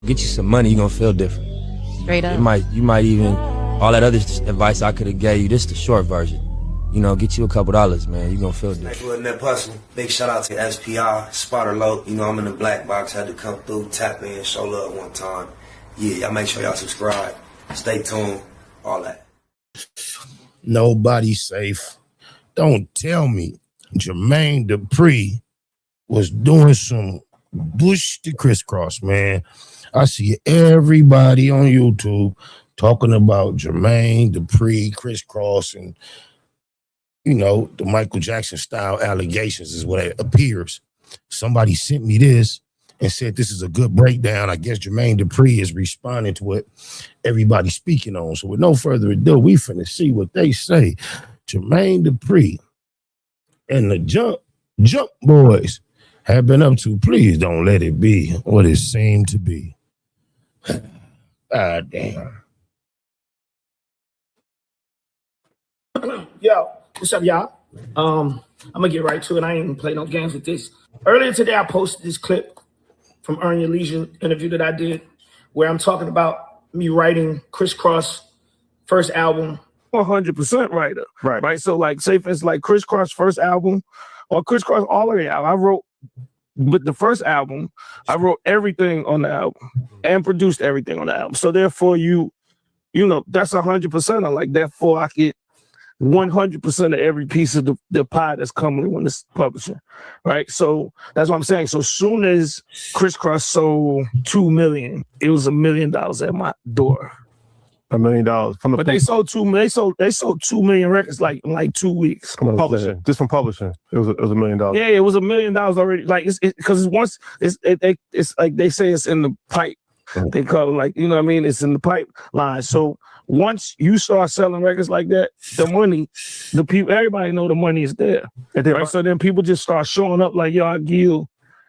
Get you some money, you're gonna feel different. Straight up. You might even, all that other advice I could have gave you, this the short version. You know, get you a couple dollars, man. You're gonna feel different. Next with Net Hustle. Big shout out to SPR, Spotter Low. You know, I'm in the black box, had to come through, tap in, show love one time. Yeah, y'all make sure y'all subscribe. Stay tuned, all that. Nobody's safe. Don't tell me Jermaine Dupree was doing some bush to Kris Kross, man. I see everybody on YouTube talking about Jermaine Dupree, Kris Kross, and you know, the Michael Jackson style allegations is what it appears. Somebody sent me this and said this is a good breakdown. I guess Jermaine Dupree is responding to what everybody's speaking on. So with no further ado, we finna see what they say. Jermaine Dupree and the Jump Boys have been up to. Please don't let it be what it seemed to be. God damn. Yo, what's up, y'all? I'm gonna get right to it. I ain't even play no games with this. Earlier today, I posted this clip from Earn Your Leisure interview that I did, where I'm talking about me writing Kris Kross' first album. 100% writer, right? So, like, say for instance, like Kris Kross' first album, or Kris Kross all of the album, I wrote. But the first album, I wrote everything on the album and produced everything on the album. So therefore, you know, that's 100%. I'm like, therefore, I get 100% of every piece of the pie that's coming when it's publishing, right? So that's what I'm saying. So soon as Kris Kross sold 2 million, it was $1 million at my door. $1 million from the. But they sold 2 million records like in like 2 weeks. From publishing, just from publishing, it was $1 million. Yeah, it was $1 million already. Like it's because it's like they say it's in the pipe. They call it, like, you know what I mean? It's in the pipeline. So once you start selling records like that, the money, the people, everybody know the money is there. Right? So then people just start showing up like, yo, I give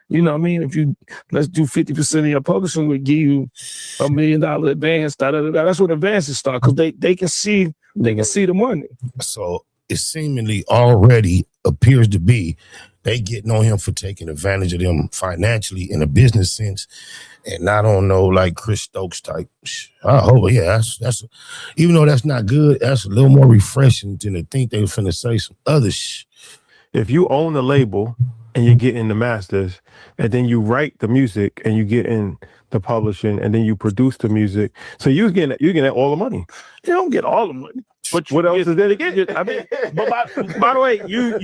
you know what I mean? If you, let's do 50% of your publishing, we give you $1 million advance. That's what advances start, because they can see the money. So it seemingly already appears to be they getting on him for taking advantage of them financially in a business sense, and not on no like Chris Stokes type. I hope, yeah, that's even though that's not good, that's a little more refreshing than to think they were finna say some other shit. If you own the label and you get in the masters, and then you write the music and you get in the publishing, and then you produce the music, so you're getting all the money. You don't get all the money. But what else is there to get? I mean, but by the way, you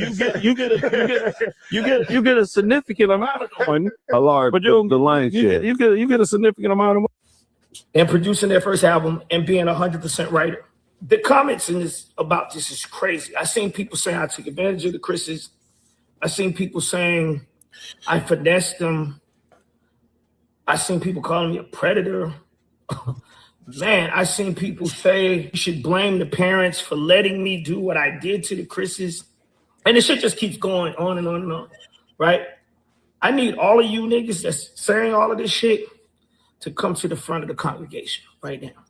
get a significant amount of money. A large, but the lion's share. You get a significant amount of money. And producing their first album and being 100% writer. The comments in this about this is crazy. I seen people saying I took advantage of the Kris's. I seen people saying I finessed them. I seen people calling me a predator. Man, I seen people say you should blame the parents for letting me do what I did to the Kris's. And the shit just keeps going on and on and on, right? I need all of you niggas that's saying all of this shit to come to the front of the congregation right now.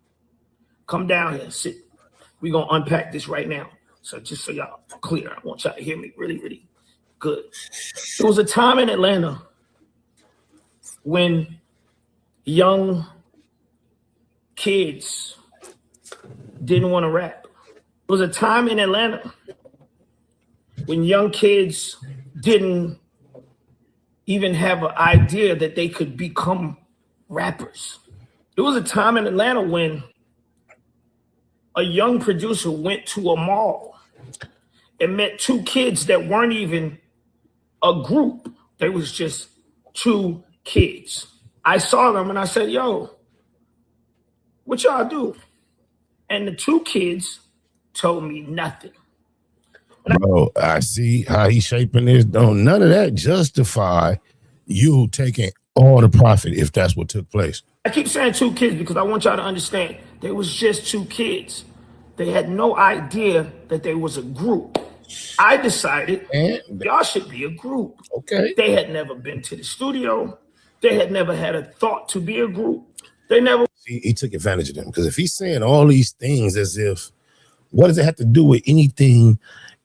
Come down here and sit. We're going to unpack this right now. So just so y'all clear, I want y'all to hear me really, really good. There was a time in Atlanta when young kids didn't want to rap. There was a time in Atlanta when young kids didn't even have an idea that they could become rappers. There was a time in Atlanta when a young producer went to a mall and met two kids that weren't even a group. They was just two kids. I saw them and I said, yo, what y'all do? And the two kids told me nothing. Bro, I see how he's shaping this. Don't none of that justify you taking all the profit if that's what took place. I keep saying two kids because I want y'all to understand there was just two kids. They had no idea that there was a group. I decided y'all should be a group. Okay. They had never been to the studio. They had never had a thought to be a group. They never. He took advantage of them, because if he's saying all these things as if, what does it have to do with anything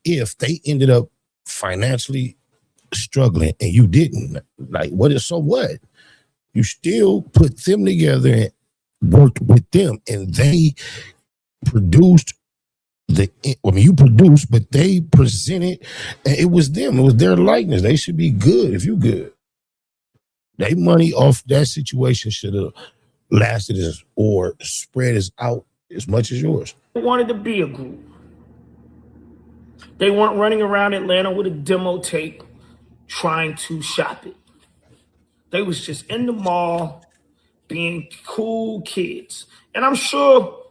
if they ended up financially struggling and you didn't? Like, what is, so what? You still put them together and worked with them, and they produced you produced, but they presented, and it was them. It was their likeness. They should be good if you good. They money off that situation should have lasted or spread out as much as yours. They wanted to be a group. They weren't running around Atlanta with a demo tape trying to shop it. They was just in the mall being cool kids. And I'm sure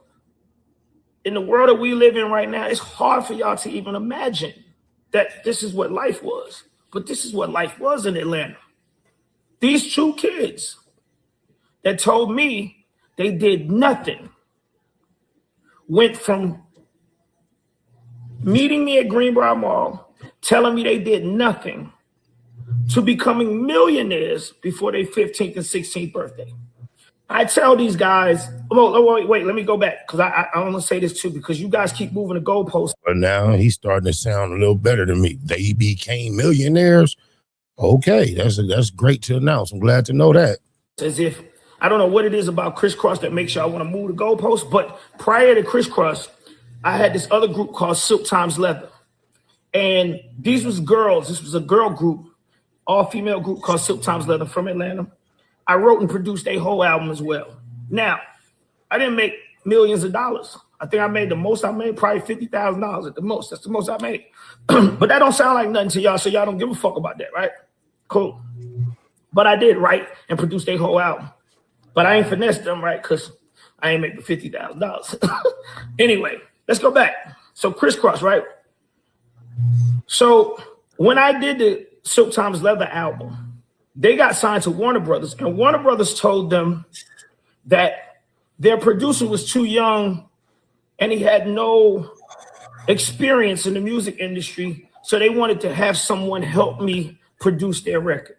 in the world that we live in right now, it's hard for y'all to even imagine that this is what life was. But this is what life was in Atlanta. These two kids that told me they did nothing went from meeting me at Greenbrier Mall, telling me they did nothing, to becoming millionaires before their 15th and 16th birthday. I tell these guys, wait, let me go back, because I want to say this too, because you guys keep moving the goalposts. But now he's starting to sound a little better than me. They became millionaires. Okay, that's great to announce. I'm glad to know that. As if, I don't know what it is about Kris Kross that makes y'all want to move the goalposts, but prior to Kris Kross, I had this other group called Silk Times Leather. And these was girls. This was a girl group, all-female group called Silk Times Leather from Atlanta. I wrote and produced a whole album as well. Now, I didn't make millions of dollars. I think I made the most I made, probably $50,000 at the most. That's the most I made. But that don't sound like nothing to y'all, so y'all don't give a fuck about that, right? Cool. But I did write and produce a whole album. But I ain't finessed them, right? Because I ain't make the $50,000. Anyway, let's go back. So Kris Kross, right? So when I did the Silk Times Leather album, they got signed to Warner Brothers, and Warner Brothers told them that their producer was too young and he had no experience in the music industry, so they wanted to have someone help me produce their record.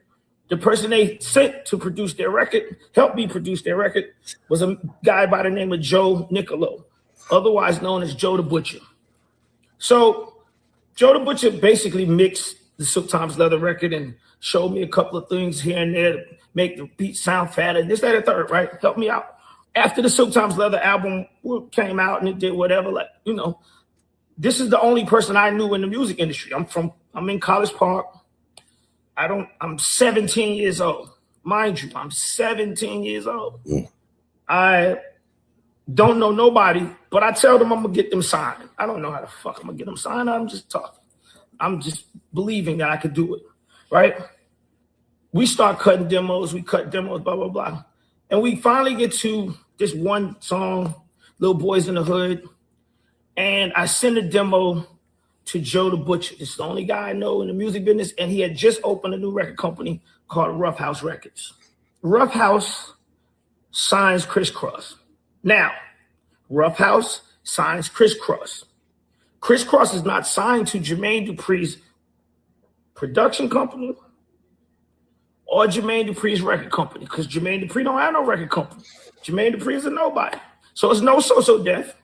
The person they sent to produce their record, help me produce their record, was a guy by the name of Joe Nicolo, otherwise known as Joe the Butcher. So Joe the Butcher basically mixed the Silk Times Leather record and showed me a couple of things here and there to make the beat sound fatter, this, that, and third, right? Help me out. After the Silk Times Leather album came out and it did whatever, like, you know, this is the only person I knew in the music industry. I'm in College Park. I'm 17 years old. Mind you, I'm 17 years old. I don't know nobody, but I tell them I'm gonna get them signed. I don't know how the fuck I'm gonna get them signed. I'm just talking. I'm just believing that I could do it, right? We start cutting demos, we cut demos, blah, blah, blah. And we finally get to this one song, Little Boys in the Hood. And I send a demo to Joe the Butcher. It's the only guy I know in the music business. And he had just opened a new record company called Rough House Records. Rough House signs Kris Kross. Now, Rough House signs Kris Kross. Kris Kross is not signed to Jermaine Dupree's production company or Jermaine Dupree's record company, because Jermaine Dupree don't have no record company. Jermaine Dupree is a nobody. So it's no So Def,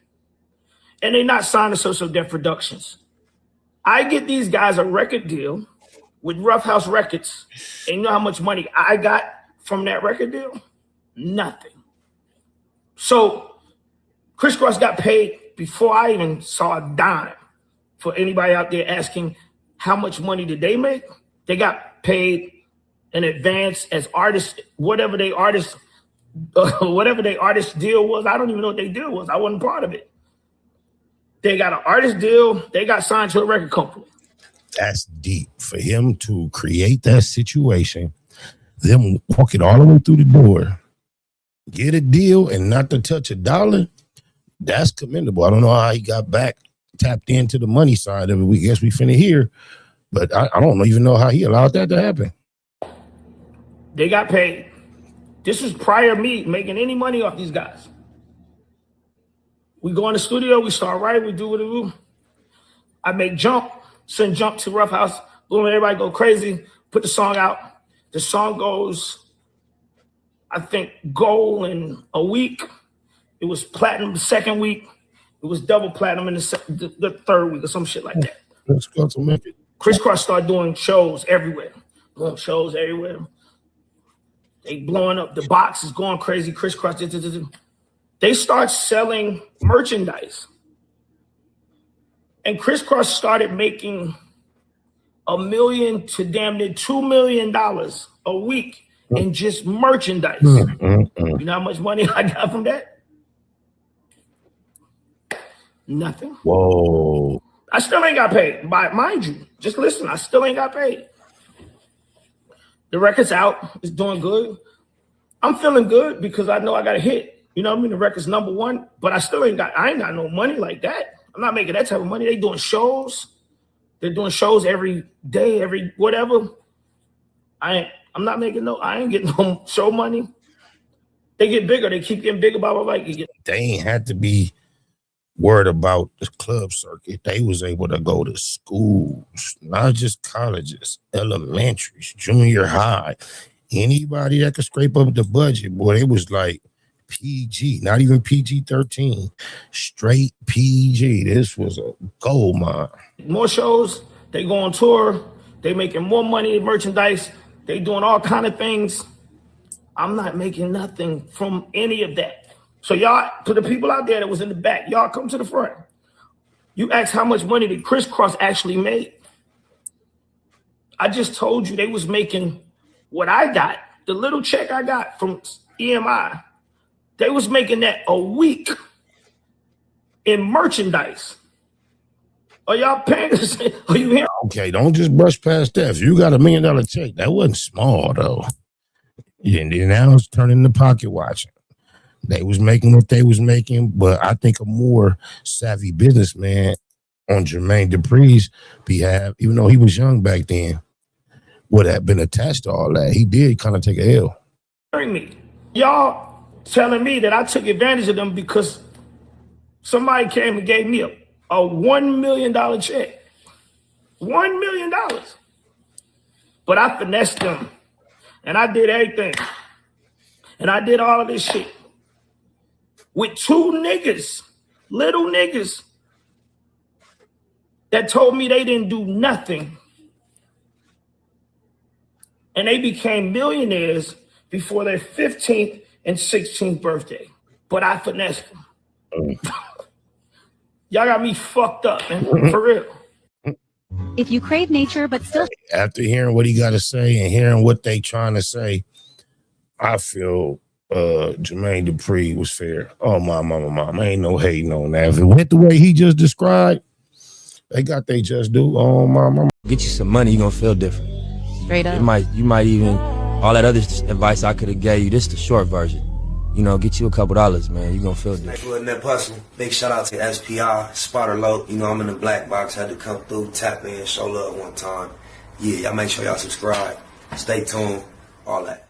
and they're not signed to So Def Productions. I get these guys a record deal with Rough House Records, and you know how much money I got from that record deal? Nothing. So Kris Kross got paid before I even saw a dime. For anybody out there asking how much money did they make, they got paid in advance as artists, whatever their artist deal was. I don't even know what their deal was. I wasn't part of it. They got an artist deal. They got signed to a record company. That's deep. For him to create that situation, them walk it all the way through the door, get a deal and not to touch a dollar, that's commendable. I don't know how he got back, tapped into the money side of it. We guess we finna hear, but I don't even know how he allowed that to happen. They got paid. This was prior to me making any money off these guys. We go in the studio, we start writing, we do what we do. I make Jump, send Jump to Rough House, boom, everybody go crazy, put the song out. The song goes, I think, gold in a week. It was platinum the second week. It was double platinum in the third week or some shit like that. Let's go to Memphis. Kris Kross started doing shows everywhere. Boom, shows everywhere. They blowing up. The box is going crazy. Kris Kross. They start selling merchandise. And Kris Kross started making $1 million to damn near $2 million a week in just merchandise. You know how much money I got from that? Nothing. Whoa. I still ain't got paid. But mind you, just listen, I still ain't got paid. The record's out. It's doing good. I'm feeling good because I know I got a hit. You know what I mean? The record's #1, but I ain't got no money like that. I'm not making that type of money. They doing shows. They're doing shows every day, every whatever. I'm not making I ain't getting no show money. They get bigger. They keep getting bigger, blah, blah, blah. They ain't had to be worried about the club circuit. They was able to go to schools, not just colleges, elementaries, junior high. Anybody that could scrape up the budget, boy, it was like PG, not even PG-13, straight PG. This was a gold mine. More shows, they go on tour, they making more money in merchandise, they doing all kind of things. I'm not making nothing from any of that. So y'all, to the people out there that was in the back, y'all come to the front. You ask how much money did Kris Kross actually made? I just told you they was making what I got, the little check I got from EMI. They was making that a week in merchandise. Are y'all paying this? Are you hearing? Okay, don't just brush past that. If you got $1 million check, that wasn't small though. Yeah, and then now it's turning to pocket watching. They was making what they was making, but I think a more savvy businessman on Jermaine Dupree's behalf, even though he was young back then, would have been attached to all that. He did kind of take a L. Me. Y'all telling me that I took advantage of them because somebody came and gave me a $1 million check. $1 million. But I finessed them. And I did everything. And I did all of this shit with 2 niggas, little niggas, that told me they didn't do nothing. And they became millionaires before their 15th and 16th birthday. But I finessed them. Y'all got me fucked up, man, for real. If you crave nature, but still... After hearing what he got to say and hearing what they trying to say, I feel Jermaine Dupree was fair. Oh, my mama. Ain't no hating on that. If it went the way he just described, they got they just do. Oh, my mama. Get you some money, you're gonna feel different. Straight up. You might even, all that other advice I could have gave you, this is the short version. You know, get you a couple $, man. You're gonna feel different. Big shout out to SPI, Spotter Low. You know, I'm in the black box. Had to come through, tap in, show love one time. Yeah, y'all make sure y'all subscribe. Stay tuned. All that.